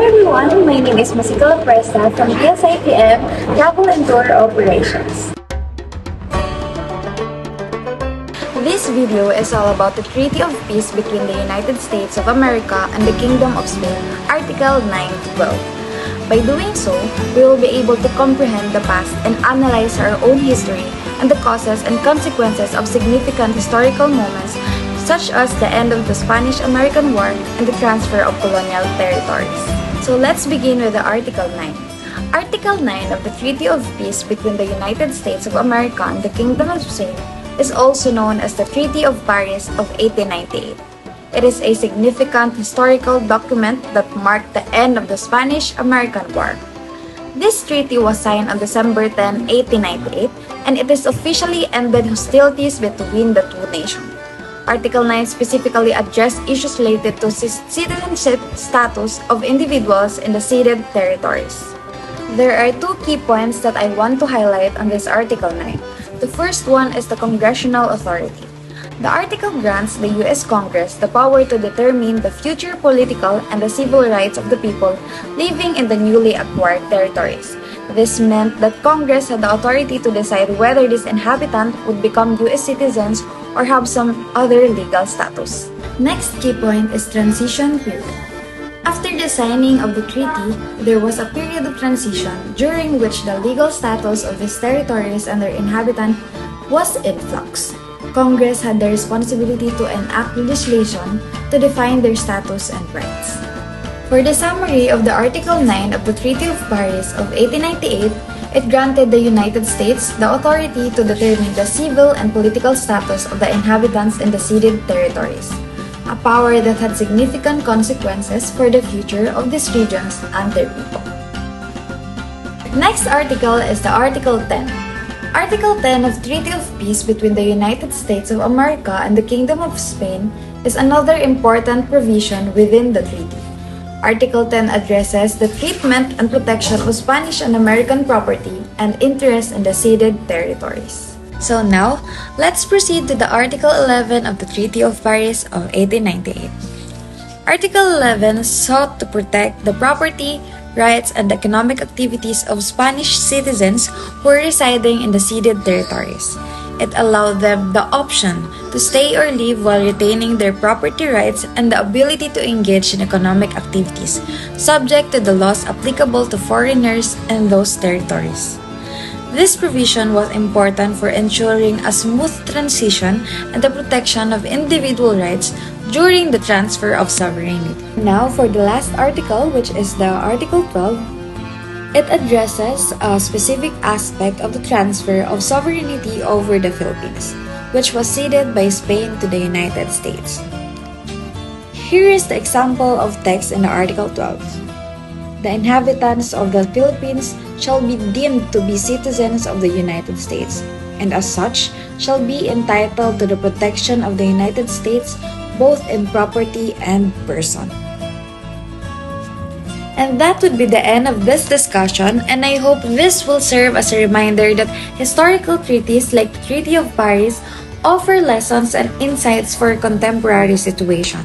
everyone, my name is Masikala Presta from RIPH111 Travel and Tour Operations. This video is all about the Treaty of Peace between the United States of America and the Kingdom of Spain, Article 9 to 12. By doing so, we will be able to comprehend the past and analyze our own history and the causes and consequences of significant historical moments such as the end of the Spanish-American War and the transfer of colonial territories. So let's begin with the Article 9. Article 9 of the Treaty of Peace between the United States of America and the Kingdom of Spain is also known as the Treaty of Paris of 1898. It is a significant historical document that marked the end of the Spanish-American War. This treaty was signed on December 10, 1898, and it is officially ended hostilities between the two nations. Article 9 specifically addressed issues related to citizenship status of individuals in the ceded territories. There are two key points that I want to highlight on this Article 9. The first one is the congressional authority. The article grants the U.S. Congress the power to determine the future political and the civil rights of the people living in the newly acquired territories. This meant that Congress had the authority to decide whether this inhabitant would become U.S. citizens or have some other legal status. Next key point is transition period. After the signing of the treaty, there was a period of transition during which the legal status of these territories and their inhabitant was in flux. Congress had the responsibility to enact legislation to define their status and rights. For the summary of the Article 9 of the Treaty of Paris of 1898, it granted the United States the authority to determine the civil and political status of the inhabitants in the ceded territories, a power that had significant consequences for the future of these regions and their people. Next article is the Article 10. Article 10 of Treaty of Peace between the United States of America and the Kingdom of Spain is another important provision within the treaty. Article 10 addresses the treatment and protection of Spanish and American property and interests in the ceded territories. So now, let's proceed to the Article 11 of the Treaty of Paris of 1898. Article 11 sought to protect the property, rights, and economic activities of Spanish citizens who are residing in the ceded territories. It allowed them the option to stay or leave while retaining their property rights and the ability to engage in economic activities, subject to the laws applicable to foreigners in those territories. This provision was important for ensuring a smooth transition and the protection of individual rights during the transfer of sovereignty. Now for the last article, which is the Article 12. It addresses a specific aspect of the transfer of sovereignty over the Philippines, which was ceded by Spain to the United States. Here is the example of text in the Article 12. The inhabitants of the Philippines shall be deemed to be citizens of the United States, and as such shall be entitled to the protection of the United States both in property and person. And that would be the end of this discussion, and I hope this will serve as a reminder that historical treaties like the Treaty of Paris offer lessons and insights for contemporary situation.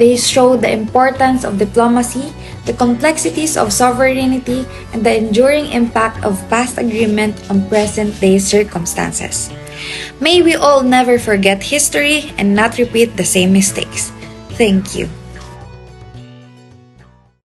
They show the importance of diplomacy, the complexities of sovereignty, and the enduring impact of past agreement on present-day circumstances. May we all never forget history and not repeat the same mistakes. Thank you.